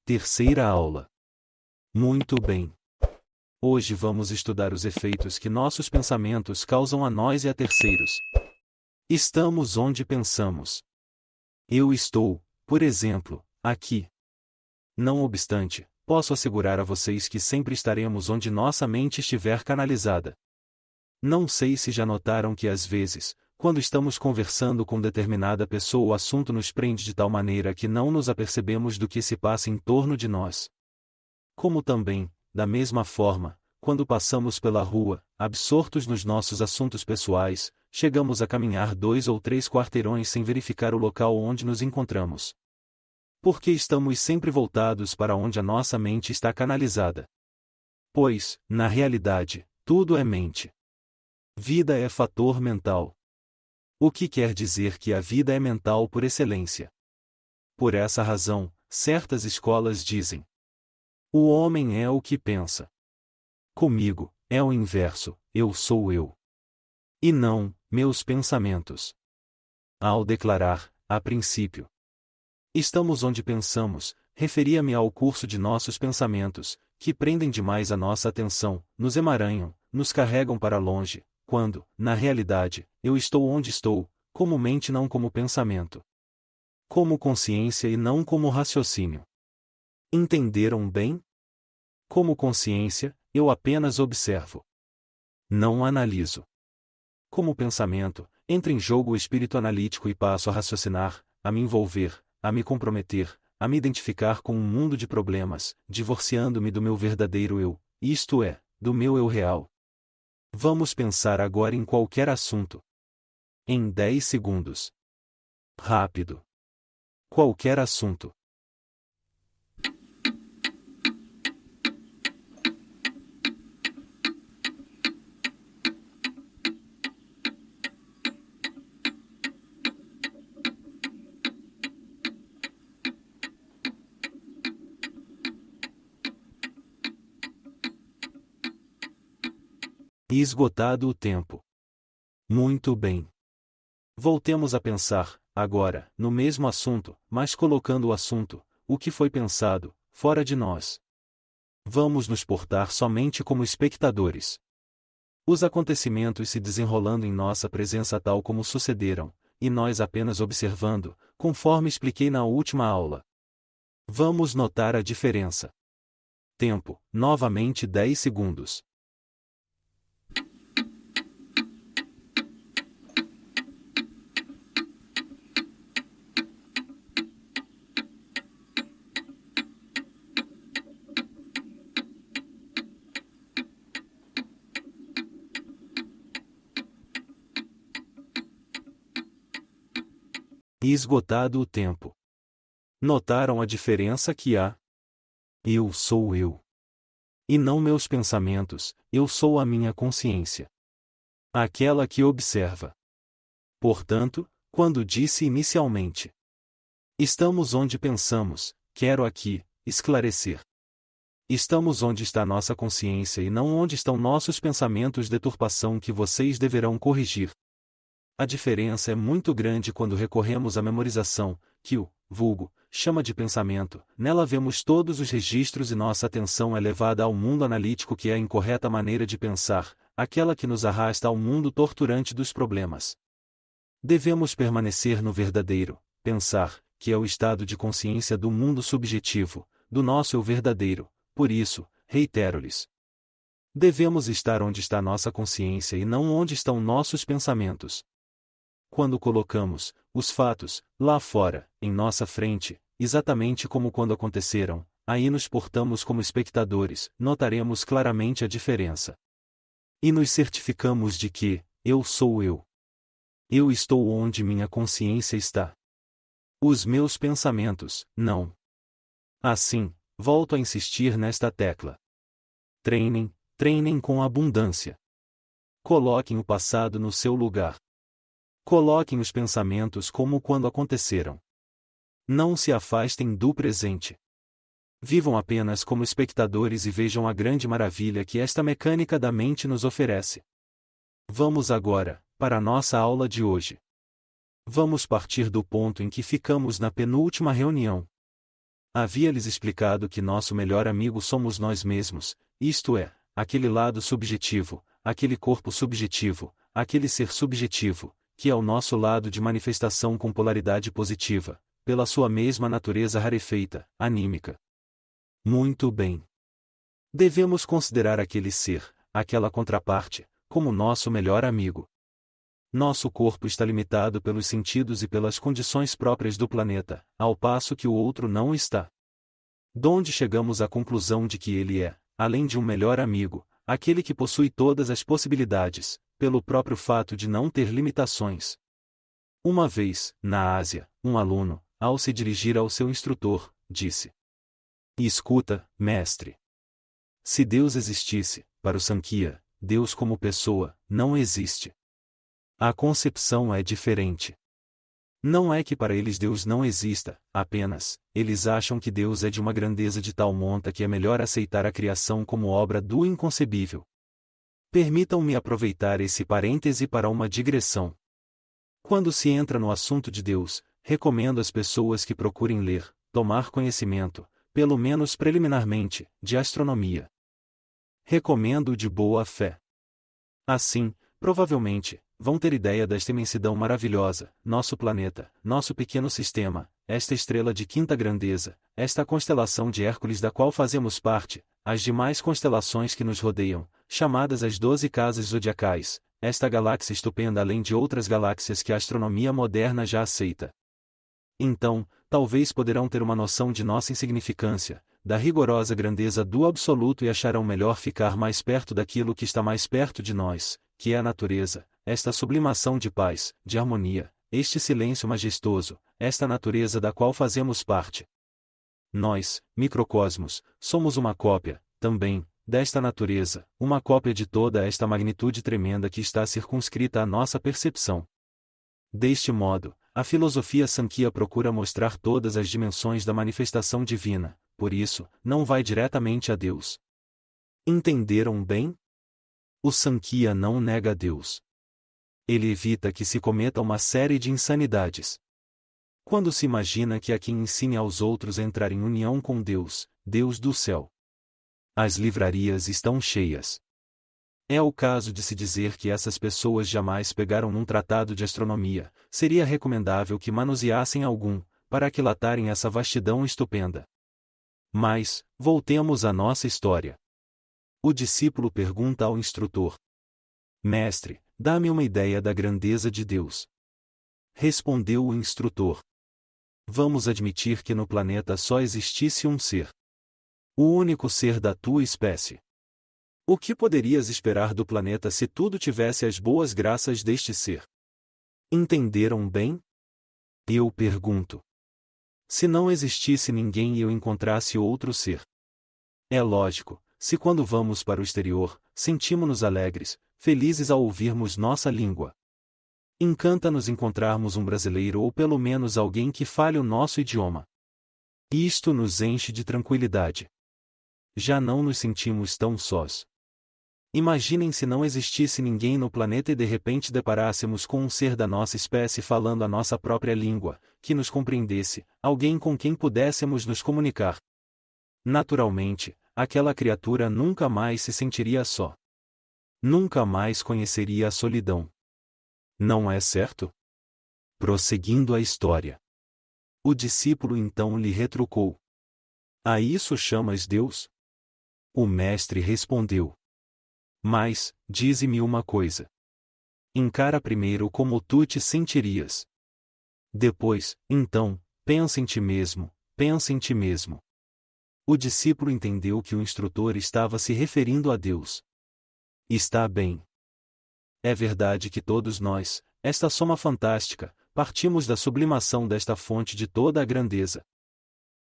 Terceira aula. Muito bem. Hoje vamos estudar os efeitos que nossos pensamentos causam a nós e a terceiros. Estamos onde pensamos. Eu estou, por exemplo, aqui. Não obstante, posso assegurar a vocês que sempre estaremos onde nossa mente estiver canalizada. Não sei se já notaram que às vezes, quando estamos conversando com determinada pessoa, o assunto nos prende de tal maneira que não nos apercebemos do que se passa em torno de nós. Como também, da mesma forma, quando passamos pela rua, absortos nos nossos assuntos pessoais, chegamos a caminhar 2 ou 3 quarteirões sem verificar o local onde nos encontramos. Porque estamos sempre voltados para onde a nossa mente está canalizada. Pois, na realidade, tudo é mente. Vida é fator mental. O que quer dizer que a vida é mental por excelência. Por essa razão, certas escolas dizem: o homem é o que pensa. Comigo, é o inverso, eu sou eu. E não, meus pensamentos. Ao declarar, a princípio, estamos onde pensamos, referia-me ao curso de nossos pensamentos, que prendem demais a nossa atenção, nos emaranham, nos carregam para longe, quando, na realidade, eu estou onde estou, como mente não como pensamento. Como consciência e não como raciocínio. Entenderam bem? Como consciência, eu apenas observo. Não analiso. Como pensamento, entra em jogo o espírito analítico e passo a raciocinar, a me envolver, a me comprometer, a me identificar com um mundo de problemas, divorciando-me do meu verdadeiro eu, isto é, do meu eu real. Vamos pensar agora em qualquer assunto. Em 10 segundos. Rápido. Qualquer assunto. Esgotado o tempo. Muito bem. Voltemos a pensar, agora, no mesmo assunto, mas colocando o assunto, o que foi pensado, fora de nós. Vamos nos portar somente como espectadores. Os acontecimentos se desenrolando em nossa presença tal como sucederam, e nós apenas observando, conforme expliquei na última aula. Vamos notar a diferença. Tempo, novamente 10 segundos. Esgotado o tempo. Notaram a diferença que há? Eu sou eu. E não meus pensamentos, eu sou a minha consciência. Aquela que observa. Portanto, quando disse inicialmente, estamos onde pensamos, quero aqui, esclarecer. Estamos onde está nossa consciência e não onde estão nossos pensamentos, deturpação que vocês deverão corrigir. A diferença é muito grande quando recorremos à memorização, que o vulgo chama de pensamento. Nela vemos todos os registros e nossa atenção é levada ao mundo analítico, que é a incorreta maneira de pensar, aquela que nos arrasta ao mundo torturante dos problemas. Devemos permanecer no verdadeiro pensar, que é o estado de consciência do mundo subjetivo, do nosso eu verdadeiro. Por isso, reitero-lhes, devemos estar onde está nossa consciência e não onde estão nossos pensamentos. Quando colocamos os fatos lá fora, em nossa frente, exatamente como quando aconteceram, aí nos portamos como espectadores, notaremos claramente a diferença. E nos certificamos de que eu sou eu. Eu estou onde minha consciência está. Os meus pensamentos, não. Assim, volto a insistir nesta tecla. Treinem com abundância. Coloquem o passado no seu lugar. Coloquem os pensamentos como quando aconteceram. Não se afastem do presente. Vivam apenas como espectadores e vejam a grande maravilha que esta mecânica da mente nos oferece. Vamos agora, para a nossa aula de hoje. Vamos partir do ponto em que ficamos na penúltima reunião. Havia-lhes explicado que nosso melhor amigo somos nós mesmos, isto é, aquele lado subjetivo, aquele corpo subjetivo, aquele ser subjetivo, que é o nosso lado de manifestação com polaridade positiva, pela sua mesma natureza rarefeita, anímica. Muito bem. Devemos considerar aquele ser, aquela contraparte, como nosso melhor amigo. Nosso corpo está limitado pelos sentidos e pelas condições próprias do planeta, ao passo que o outro não está. Donde chegamos à conclusão de que ele é, além de um melhor amigo, aquele que possui todas as possibilidades, pelo próprio fato de não ter limitações. Uma vez, na Ásia, um aluno, ao se dirigir ao seu instrutor, disse: "Escuta, mestre. Se Deus existisse, para o Sankhya, Deus como pessoa, não existe. A concepção é diferente. Não é que para eles Deus não exista, apenas, eles acham que Deus é de uma grandeza de tal monta que é melhor aceitar a criação como obra do inconcebível." Permitam-me aproveitar esse parêntese para uma digressão. Quando se entra no assunto de Deus, recomendo às pessoas que procurem ler, tomar conhecimento, pelo menos preliminarmente, de astronomia. Recomendo de boa fé. Assim, provavelmente, vão ter ideia desta imensidão maravilhosa, nosso planeta, nosso pequeno sistema, esta estrela de quinta grandeza, esta constelação de Hércules da qual fazemos parte, as demais constelações que nos rodeiam, chamadas as 12 casas zodiacais, esta galáxia estupenda além de outras galáxias que a astronomia moderna já aceita. Então, talvez poderão ter uma noção de nossa insignificância, da rigorosa grandeza do absoluto e acharão melhor ficar mais perto daquilo que está mais perto de nós, que é a natureza, esta sublimação de paz, de harmonia, este silêncio majestoso, esta natureza da qual fazemos parte. Nós, microcosmos, somos uma cópia, também, desta natureza, uma cópia de toda esta magnitude tremenda que está circunscrita à nossa percepção. Deste modo, a filosofia Sankhya procura mostrar todas as dimensões da manifestação divina, por isso, não vai diretamente a Deus. Entenderam bem? O Sankhya não nega Deus. Ele evita que se cometa uma série de insanidades. Quando se imagina que há quem ensine aos outros a entrar em união com Deus, Deus do céu. As livrarias estão cheias. É o caso de se dizer que essas pessoas jamais pegaram num tratado de astronomia, seria recomendável que manuseassem algum, para aquilatarem essa vastidão estupenda. Mas, voltemos à nossa história. O discípulo pergunta ao instrutor: "Mestre, dá-me uma ideia da grandeza de Deus." Respondeu o instrutor: "Vamos admitir que no planeta só existisse um ser. O único ser da tua espécie. O que poderias esperar do planeta se tudo tivesse as boas graças deste ser?" Entenderam bem? Eu pergunto. Se não existisse ninguém e eu encontrasse outro ser. É lógico, se quando vamos para o exterior, sentimos-nos alegres, felizes ao ouvirmos nossa língua. Encanta-nos encontrarmos um brasileiro ou pelo menos alguém que fale o nosso idioma. Isto nos enche de tranquilidade. Já não nos sentimos tão sós. Imaginem se não existisse ninguém no planeta e de repente deparássemos com um ser da nossa espécie falando a nossa própria língua, que nos compreendesse, alguém com quem pudéssemos nos comunicar. Naturalmente, aquela criatura nunca mais se sentiria só. Nunca mais conheceria a solidão. Não é certo? Prosseguindo a história. O discípulo então lhe retrucou: "A isso chamas Deus?" O mestre respondeu: "Mas, dize-me uma coisa. Encara primeiro como tu te sentirias. Depois, então, pensa em ti mesmo, pensa em ti mesmo." O discípulo entendeu que o instrutor estava se referindo a Deus. Está bem. É verdade que todos nós, esta soma fantástica, partimos da sublimação desta fonte de toda a grandeza.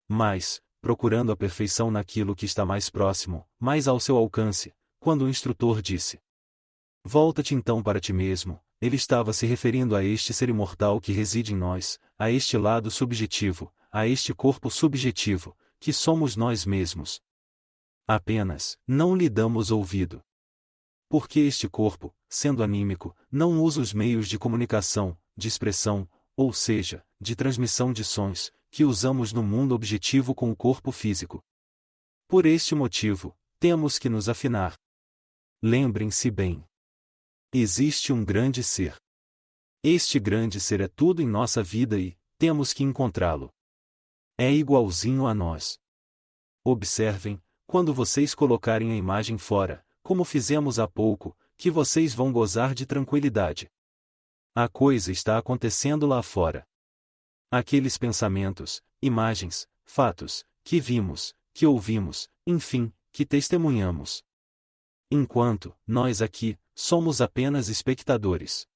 Mas, procurando a perfeição naquilo que está mais próximo, mais ao seu alcance, quando o instrutor disse: "Volta-te então para ti mesmo", ele estava se referindo a este ser imortal que reside em nós, a este lado subjetivo, a este corpo subjetivo, que somos nós mesmos. Apenas, não lhe damos ouvido. Porque este corpo, sendo anímico, não usa os meios de comunicação, de expressão, ou seja, de transmissão de sons, que usamos no mundo objetivo com o corpo físico. Por este motivo, temos que nos afinar. Lembrem-se bem. Existe um grande ser. Este grande ser é tudo em nossa vida e temos que encontrá-lo. É igualzinho a nós. Observem, quando vocês colocarem a imagem fora, como fizemos há pouco, que vocês vão gozar de tranquilidade. A coisa está acontecendo lá fora. Aqueles pensamentos, imagens, fatos, que vimos, que ouvimos, enfim, que testemunhamos. Enquanto, nós aqui, somos apenas espectadores.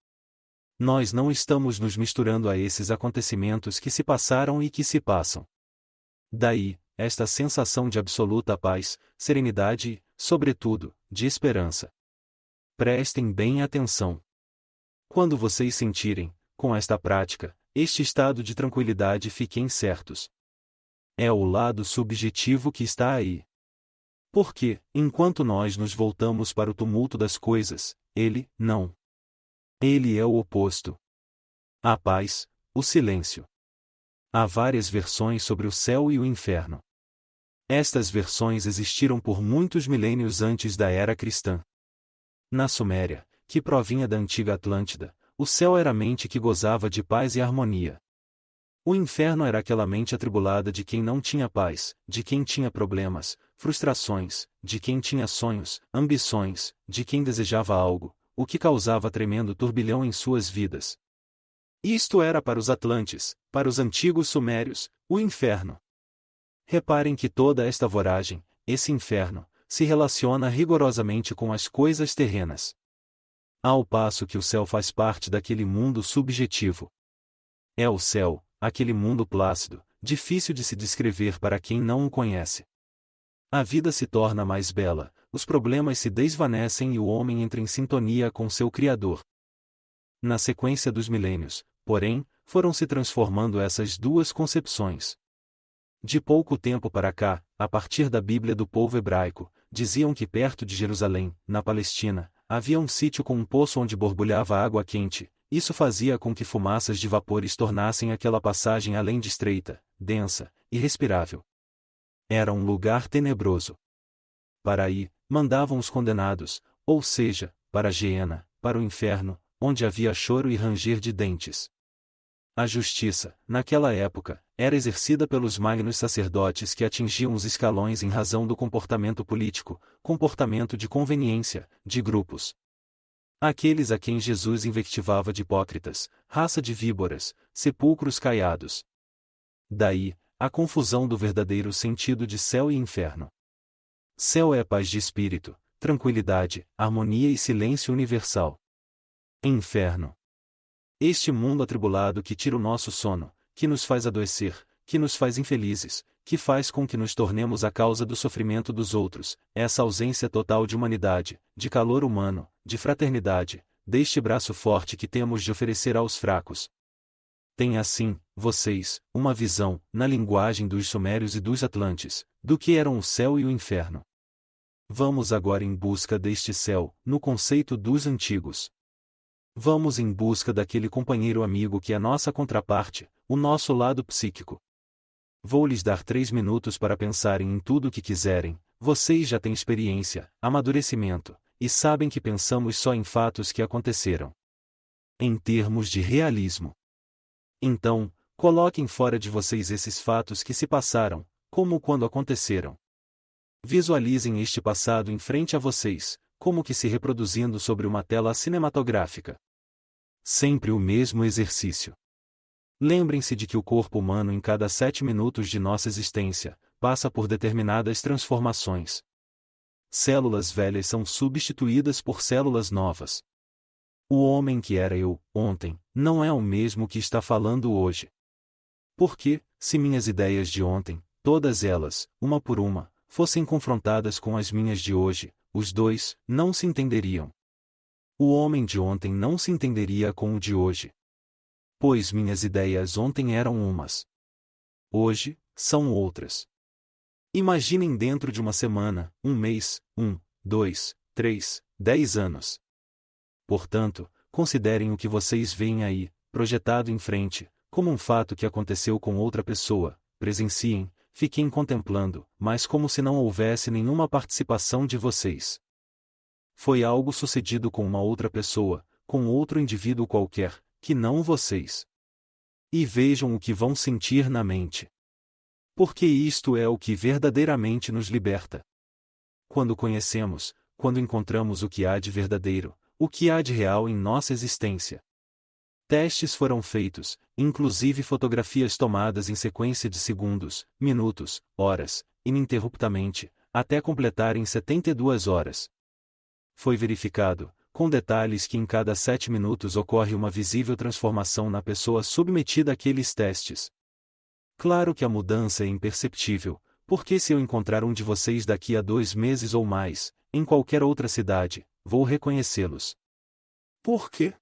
Nós não estamos nos misturando a esses acontecimentos que se passaram e que se passam. Daí, esta sensação de absoluta paz, serenidade e, sobretudo, de esperança. Prestem bem atenção. Quando vocês sentirem, com esta prática, este estado de tranquilidade, fiquem certos. É o lado subjetivo que está aí. Porque, enquanto nós nos voltamos para o tumulto das coisas, ele, não. Ele é o oposto. A paz, o silêncio. Há várias versões sobre o céu e o inferno. Estas versões existiram por muitos milênios antes da era cristã. Na Suméria, que provinha da antiga Atlântida, o céu era a mente que gozava de paz e harmonia. O inferno era aquela mente atribulada de quem não tinha paz, de quem tinha problemas, frustrações, de quem tinha sonhos, ambições, de quem desejava algo, o que causava tremendo turbilhão em suas vidas. Isto era para os Atlantes, para os antigos Sumérios, o inferno. Reparem que toda esta voragem, esse inferno, se relaciona rigorosamente com as coisas terrenas. Ao passo que o céu faz parte daquele mundo subjetivo. É o céu, aquele mundo plácido, difícil de se descrever para quem não o conhece. A vida se torna mais bela, os problemas se desvanecem e o homem entra em sintonia com seu Criador. Na sequência dos milênios, porém, foram se transformando essas duas concepções. De pouco tempo para cá, a partir da Bíblia do povo hebraico, diziam que perto de Jerusalém, na Palestina, havia um sítio com um poço onde borbulhava água quente. Isso fazia com que fumaças de vapores tornassem aquela passagem além de estreita, densa, irrespirável. Era um lugar tenebroso. Para aí, mandavam os condenados, ou seja, para a Geena, para o inferno, onde havia choro e ranger de dentes. A justiça, naquela época, era exercida pelos magnos sacerdotes que atingiam os escalões em razão do comportamento político, comportamento de conveniência, de grupos. Aqueles a quem Jesus invectivava de hipócritas, raça de víboras, sepulcros caiados. Daí, a confusão do verdadeiro sentido de céu e inferno. Céu é paz de espírito, tranquilidade, harmonia e silêncio universal. Inferno. Este mundo atribulado que tira o nosso sono, que nos faz adoecer, que nos faz infelizes, que faz com que nos tornemos a causa do sofrimento dos outros, essa ausência total de humanidade, de calor humano, de fraternidade, deste braço forte que temos de oferecer aos fracos. Tem assim, vocês, uma visão, na linguagem dos Sumérios e dos Atlantes, do que eram o céu e o inferno. Vamos agora em busca deste céu, no conceito dos antigos. Vamos em busca daquele companheiro amigo que é nossa contraparte, o nosso lado psíquico. Vou lhes dar 3 minutos para pensarem em tudo o que quiserem. Vocês já têm experiência, amadurecimento, e sabem que pensamos só em fatos que aconteceram. Em termos de realismo. Então, coloquem fora de vocês esses fatos que se passaram, como quando aconteceram. Visualizem este passado em frente a vocês, como que se reproduzindo sobre uma tela cinematográfica. Sempre o mesmo exercício. Lembrem-se de que o corpo humano em cada 7 minutos de nossa existência, passa por determinadas transformações. Células velhas são substituídas por células novas. O homem que era eu, ontem, não é o mesmo que está falando hoje. Porque, se minhas ideias de ontem, todas elas, uma por uma, fossem confrontadas com as minhas de hoje, os dois, não se entenderiam. O homem de ontem não se entenderia com o de hoje. Pois minhas ideias ontem eram umas. Hoje, são outras. Imaginem dentro de uma semana, um mês, 1, 2, 3, 10 anos. Portanto, considerem o que vocês veem aí, projetado em frente, como um fato que aconteceu com outra pessoa, presenciem, fiquem contemplando, mas como se não houvesse nenhuma participação de vocês. Foi algo sucedido com uma outra pessoa, com outro indivíduo qualquer, que não vocês. E vejam o que vão sentir na mente. Porque isto é o que verdadeiramente nos liberta. Quando conhecemos, quando encontramos o que há de verdadeiro, o que há de real em nossa existência. Testes foram feitos, inclusive fotografias tomadas em sequência de segundos, minutos, horas, ininterruptamente, até completarem 72 horas. Foi verificado, com detalhes, que em cada 7 minutos ocorre uma visível transformação na pessoa submetida àqueles testes. Claro que a mudança é imperceptível, porque se eu encontrar um de vocês daqui a 2 meses ou mais, em qualquer outra cidade, vou reconhecê-los. Por quê?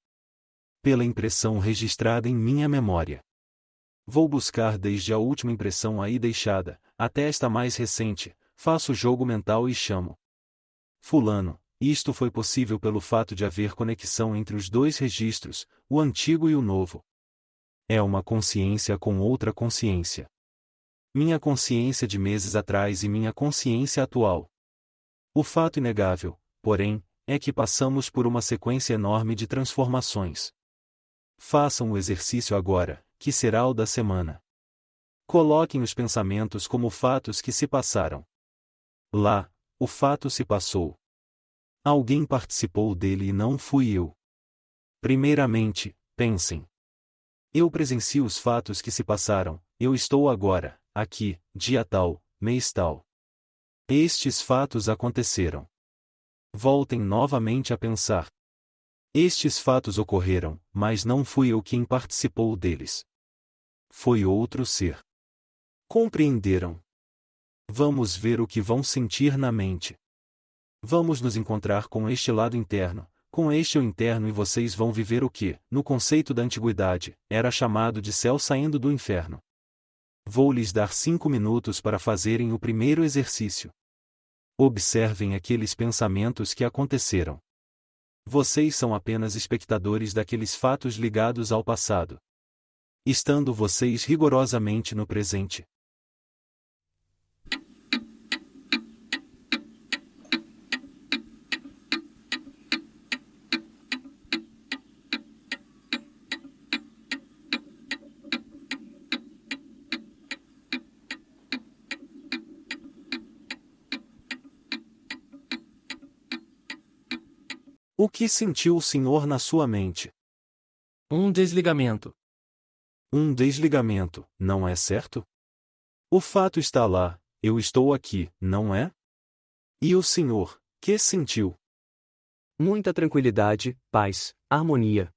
Pela impressão registrada em minha memória. Vou buscar desde a última impressão aí deixada, até esta mais recente, faço jogo mental e chamo Fulano. Isto foi possível pelo fato de haver conexão entre os dois registros, o antigo e o novo. É uma consciência com outra consciência. Minha consciência de meses atrás e minha consciência atual. O fato inegável, porém, é que passamos por uma sequência enorme de transformações. Façam o exercício agora, que será o da semana. Coloquem os pensamentos como fatos que se passaram. Lá, o fato se passou. Alguém participou dele e não fui eu. Primeiramente, pensem. Eu presencio os fatos que se passaram, eu estou agora, aqui, dia tal, mês tal. Estes fatos aconteceram. Voltem novamente a pensar. Estes fatos ocorreram, mas não fui eu quem participou deles. Foi outro ser. Compreenderam? Vamos ver o que vão sentir na mente. Vamos nos encontrar com este lado interno, com este eu interno, e vocês vão viver o que, no conceito da antiguidade, era chamado de céu saindo do inferno. Vou lhes dar 5 minutos para fazerem o primeiro exercício. Observem aqueles pensamentos que aconteceram. Vocês são apenas espectadores daqueles fatos ligados ao passado. Estando vocês rigorosamente no presente. O que sentiu o Senhor na sua mente? Um desligamento. Um desligamento, não é certo? O fato está lá, eu estou aqui, não é? E o Senhor, que sentiu? Muita tranquilidade, paz, harmonia.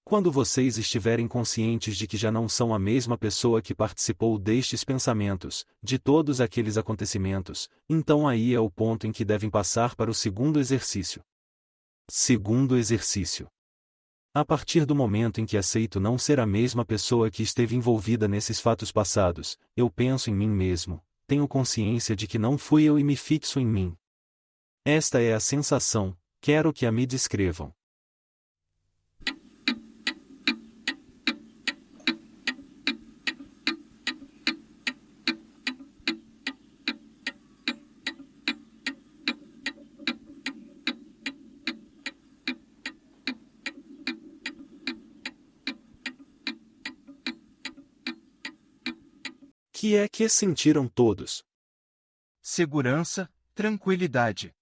Quando vocês estiverem conscientes de que já não são a mesma pessoa que participou destes pensamentos, de todos aqueles acontecimentos, então aí é o ponto em que devem passar para o segundo exercício. Segundo exercício. A partir do momento em que aceito não ser a mesma pessoa que esteve envolvida nesses fatos passados, eu penso em mim mesmo, tenho consciência de que não fui eu e me fixo em mim. Esta é a sensação, quero que a me descrevam. Que é que sentiram todos? Segurança, tranquilidade.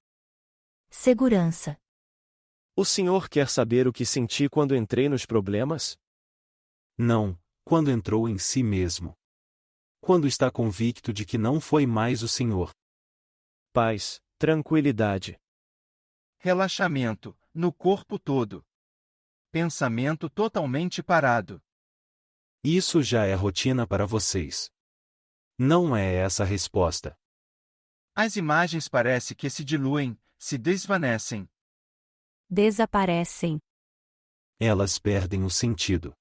Segurança. O senhor quer saber o que senti quando entrei nos problemas? Não, quando entrou em si mesmo. Quando está convicto de que não foi mais o Senhor. Paz, tranquilidade. Relaxamento, no corpo todo. Pensamento totalmente parado. Isso já é rotina para vocês. Não é essa a resposta. As imagens parece que se diluem, se desvanecem. Desaparecem. Elas perdem o sentido.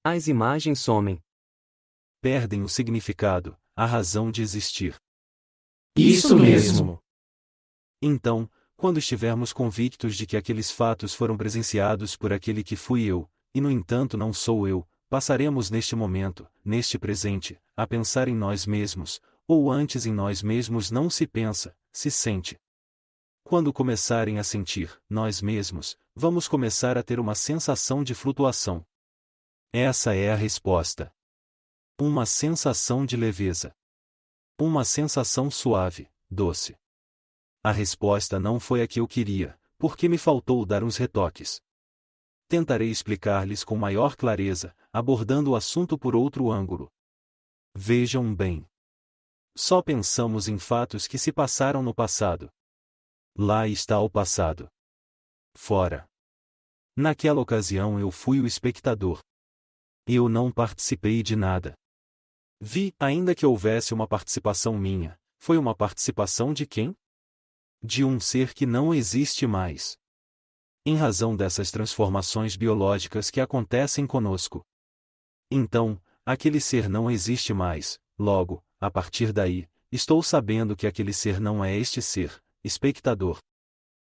As imagens somem. Perdem o significado, a razão de existir. Isso mesmo. Então, quando estivermos convictos de que aqueles fatos foram presenciados por aquele que fui eu, e no entanto não sou eu, passaremos neste momento, neste presente, a pensar em nós mesmos, ou antes em nós mesmos não se pensa, se sente. Quando começarem a sentir, nós mesmos, vamos começar a ter uma sensação de flutuação. Essa é a resposta. Uma sensação de leveza. Uma sensação suave, doce. A resposta não foi a que eu queria, porque me faltou dar uns retoques. Tentarei explicar-lhes com maior clareza, abordando o assunto por outro ângulo. Vejam bem. Só pensamos em fatos que se passaram no passado. Lá está o passado. Fora. Naquela ocasião eu fui o espectador. Eu não participei de nada. Vi, ainda que houvesse uma participação minha, foi uma participação de quem? De um ser que não existe mais. Em razão dessas transformações biológicas que acontecem conosco. Então, aquele ser não existe mais, logo, a partir daí, estou sabendo que aquele ser não é este ser, espectador.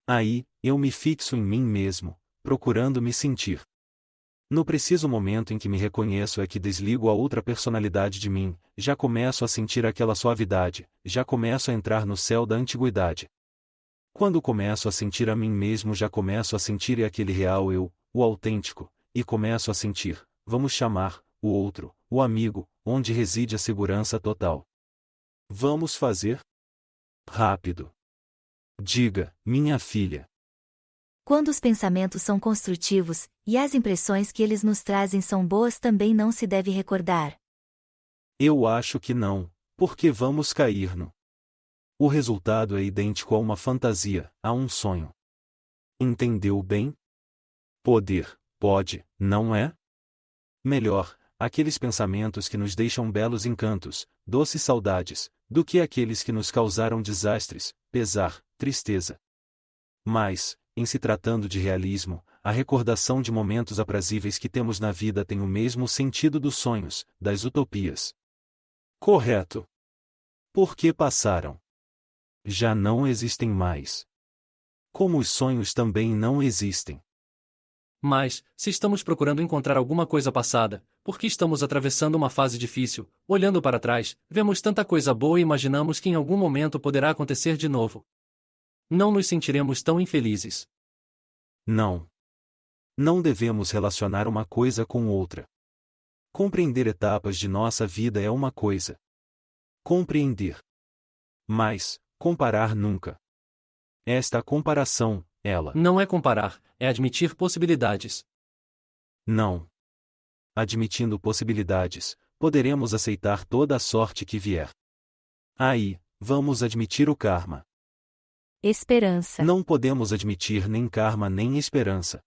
Aí, eu me fixo em mim mesmo, procurando me sentir. No preciso momento em que me reconheço é que desligo a outra personalidade de mim, já começo a sentir aquela suavidade, já começo a entrar no céu da antiguidade. Quando começo a sentir a mim mesmo já começo a sentir aquele real eu, o autêntico, e começo a sentir, vamos chamar, o outro, o amigo, onde reside a segurança total. Vamos fazer? Rápido. Diga, minha filha. Quando os pensamentos são construtivos, e as impressões que eles nos trazem são boas também não se deve recordar. Eu acho que não, porque vamos cair no. O resultado é idêntico a uma fantasia, a um sonho. Entendeu bem? Poder, pode, não é? Melhor, aqueles pensamentos que nos deixam belos encantos, doces saudades, do que aqueles que nos causaram desastres, pesar, tristeza. Mas, em se tratando de realismo, a recordação de momentos aprazíveis que temos na vida tem o mesmo sentido dos sonhos, das utopias. Correto. Porque passaram. Já não existem mais. Como os sonhos também não existem. Mas, se estamos procurando encontrar alguma coisa passada, porque estamos atravessando uma fase difícil, olhando para trás, vemos tanta coisa boa e imaginamos que em algum momento poderá acontecer de novo. Não nos sentiremos tão infelizes. Não. Não devemos relacionar uma coisa com outra. Compreender etapas de nossa vida é uma coisa. Compreender. Mas, comparar nunca. Esta comparação, ela. Não é comparar, é admitir possibilidades. Não. Admitindo possibilidades, poderemos aceitar toda a sorte que vier. Aí, vamos admitir o karma. Esperança. Não podemos admitir nem karma nem esperança.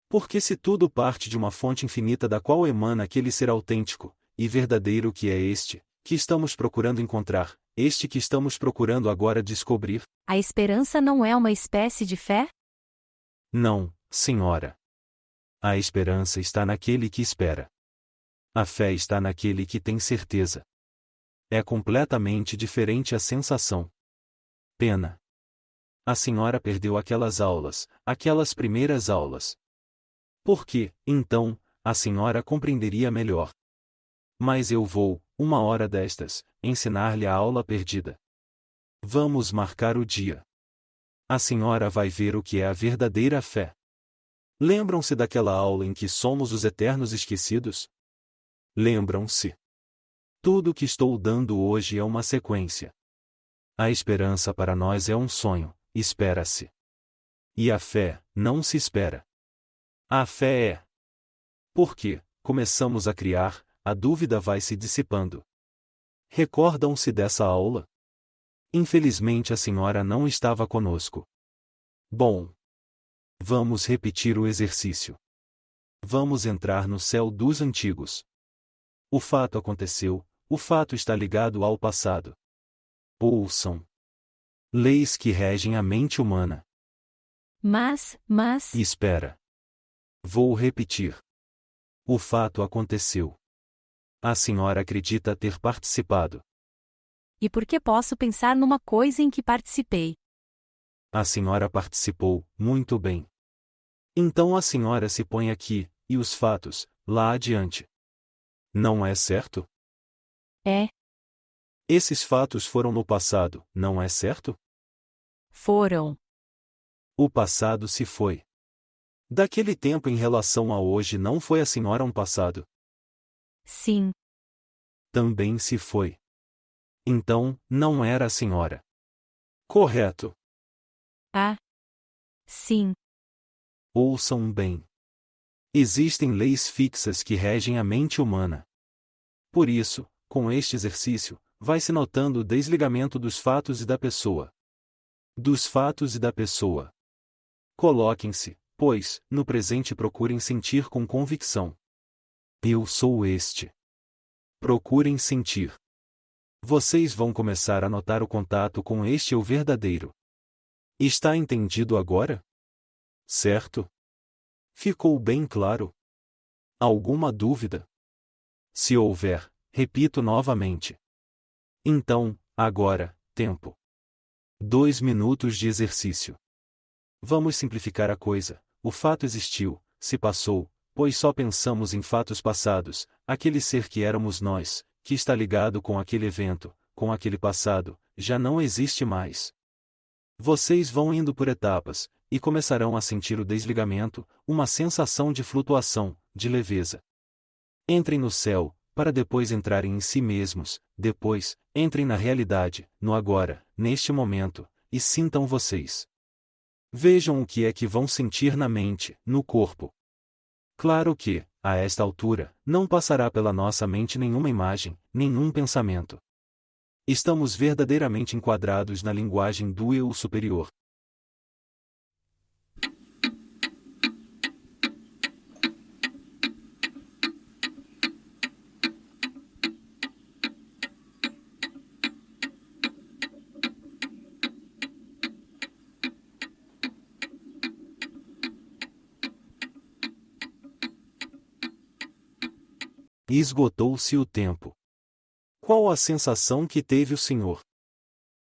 Porque se tudo parte de uma fonte infinita da qual emana aquele ser autêntico, e verdadeiro que é este, que estamos procurando encontrar, este que estamos procurando agora descobrir? A esperança não é uma espécie de fé? Não, senhora. A esperança está naquele que espera. A fé está naquele que tem certeza. É completamente diferente a sensação. Pena. A senhora perdeu aquelas aulas, aquelas primeiras aulas. Porque, então, a senhora compreenderia melhor. Mas eu vou, uma hora destas, ensinar-lhe a aula perdida. Vamos marcar o dia. A senhora vai ver o que é a verdadeira fé. Lembram-se daquela aula em que somos os eternos esquecidos? Lembram-se. Tudo o que estou dando hoje é uma sequência. A esperança para nós é um sonho, espera-se. E a fé, não se espera. A fé é. Porque, começamos a criar, a dúvida vai se dissipando. Recordam-se dessa aula? Infelizmente a senhora não estava conosco. Bom. Vamos repetir o exercício. Vamos entrar no céu dos antigos. O fato aconteceu, o fato está ligado ao passado. Ouçam. Leis que regem a mente humana. Mas. Espera. Vou repetir. O fato aconteceu. A senhora acredita ter participado. E por que posso pensar numa coisa em que participei? A senhora participou, muito bem. Então a senhora se põe aqui, e os fatos, lá adiante. Não é certo? É, Esses fatos foram no passado, não é certo? foram. O passado se foi. Daquele tempo em relação a hoje não foi a senhora um passado? Sim, Também se foi. Então, não era a senhora. Correto. ah. Sim, Ouçam bem. Existem leis fixas que regem a mente humana. Por isso, com este exercício, vai-se notando o desligamento dos fatos e da pessoa. Dos fatos e da pessoa. Coloquem-se, pois, no presente e procurem sentir com convicção. Eu sou este. Procurem sentir. Vocês vão começar a notar o contato com este eu verdadeiro. Está entendido agora? Certo? Ficou bem claro? Alguma dúvida? Se houver, repito novamente. Então, agora, tempo. 2 minutos de exercício. Vamos simplificar a coisa. O fato existiu, se passou, pois só pensamos em fatos passados, aquele ser que éramos nós, que está ligado com aquele evento, com aquele passado, já não existe mais. Vocês vão indo por etapas, e começarão a sentir o desligamento, uma sensação de flutuação, de leveza. Entrem no céu, para depois entrarem em si mesmos, depois, entrem na realidade, no agora, neste momento, e sintam vocês. Vejam o que é que vão sentir na mente, no corpo. Claro que, a esta altura, não passará pela nossa mente nenhuma imagem, nenhum pensamento. Estamos verdadeiramente enquadrados na linguagem do eu superior. Esgotou-se o tempo. Qual a sensação que teve o senhor?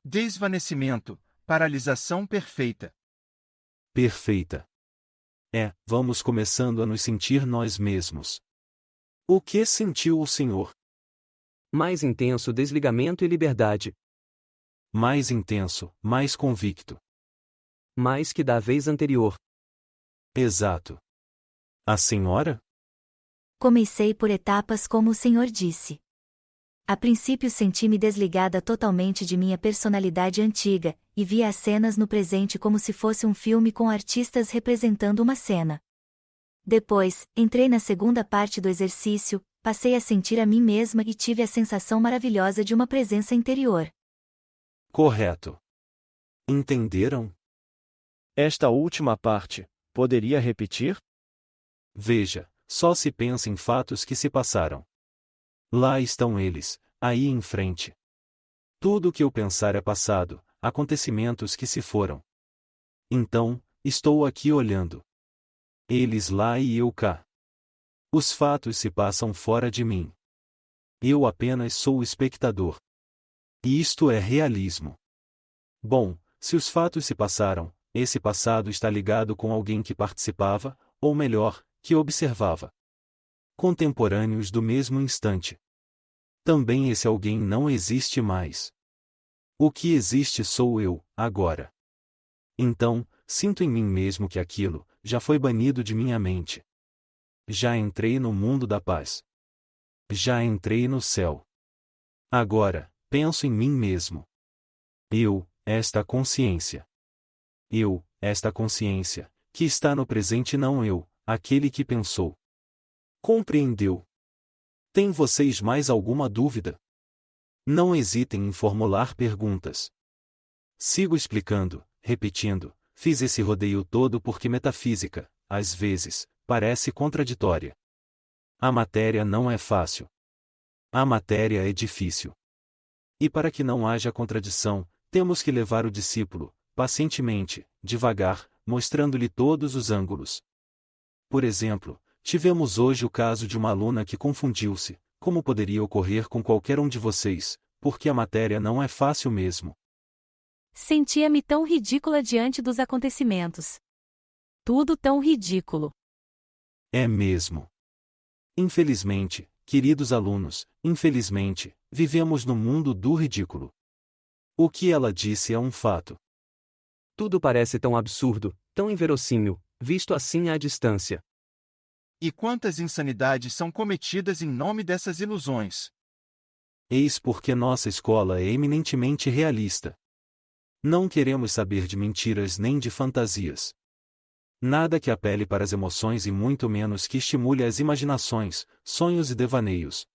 Desvanecimento, paralisação perfeita. Perfeita. Vamos começando a nos sentir nós mesmos. O que sentiu o senhor? Mais intenso desligamento e liberdade. Mais intenso, mais convicto. Mais que da vez anterior. Exato. A senhora? Comecei por etapas como o Senhor disse. A princípio senti-me desligada totalmente de minha personalidade antiga, e via as cenas no presente como se fosse um filme com artistas representando uma cena. Depois, entrei na segunda parte do exercício, passei a sentir a mim mesma e tive a sensação maravilhosa de uma presença interior. Correto. Entenderam? Esta última parte, poderia repetir? Veja, só se pensa em fatos que se passaram. Lá estão eles, aí em frente. Tudo o que eu pensar é passado, acontecimentos que se foram. Então, estou aqui olhando. Eles lá e eu cá. Os fatos se passam fora de mim. Eu apenas sou o espectador. E isto é realismo. Bom, se os fatos se passaram, esse passado está ligado com alguém que participava, ou melhor, que observava. Contemporâneos do mesmo instante. Também esse alguém não existe mais. O que existe sou eu, agora. Então, sinto em mim mesmo que aquilo já foi banido de minha mente. Já entrei no mundo da paz. Já entrei no céu. Agora, penso em mim mesmo. Eu, esta consciência. Eu, esta consciência, que está no presente, não eu, aquele que pensou. Compreendeu? Tem vocês mais alguma dúvida? Não hesitem em formular perguntas. Sigo explicando, repetindo, fiz esse rodeio todo porque metafísica, às vezes, parece contraditória. A matéria não é fácil. A matéria é difícil. E para que não haja contradição, temos que levar o discípulo, pacientemente, devagar, mostrando-lhe todos os ângulos. Por exemplo, tivemos hoje o caso de uma aluna que confundiu-se, como poderia ocorrer com qualquer um de vocês, porque a matéria não é fácil mesmo. Sentia-me tão ridícula diante dos acontecimentos. Tudo tão ridículo. É mesmo. Infelizmente, queridos alunos, infelizmente, vivemos no mundo do ridículo. O que ela disse é um fato. Tudo parece tão absurdo, tão inverossímil, visto assim à distância. E quantas insanidades são cometidas em nome dessas ilusões? Eis porque nossa escola é eminentemente realista. Não queremos saber de mentiras nem de fantasias. Nada que apele para as emoções e muito menos que estimule as imaginações, sonhos e devaneios.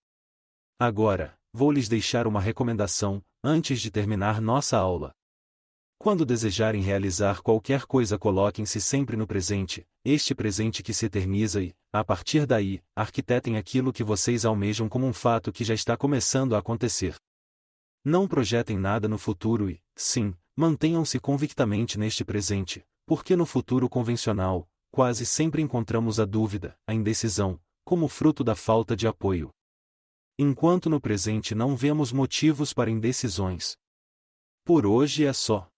Agora, vou lhes deixar uma recomendação, antes de terminar nossa aula. Quando desejarem realizar qualquer coisa, coloquem-se sempre no presente, este presente que se eterniza e, a partir daí, arquitetem aquilo que vocês almejam como um fato que já está começando a acontecer. Não projetem nada no futuro e, sim, mantenham-se convictamente neste presente, porque no futuro convencional, quase sempre encontramos a dúvida, a indecisão, como fruto da falta de apoio. Enquanto no presente não vemos motivos para indecisões. Por hoje é só.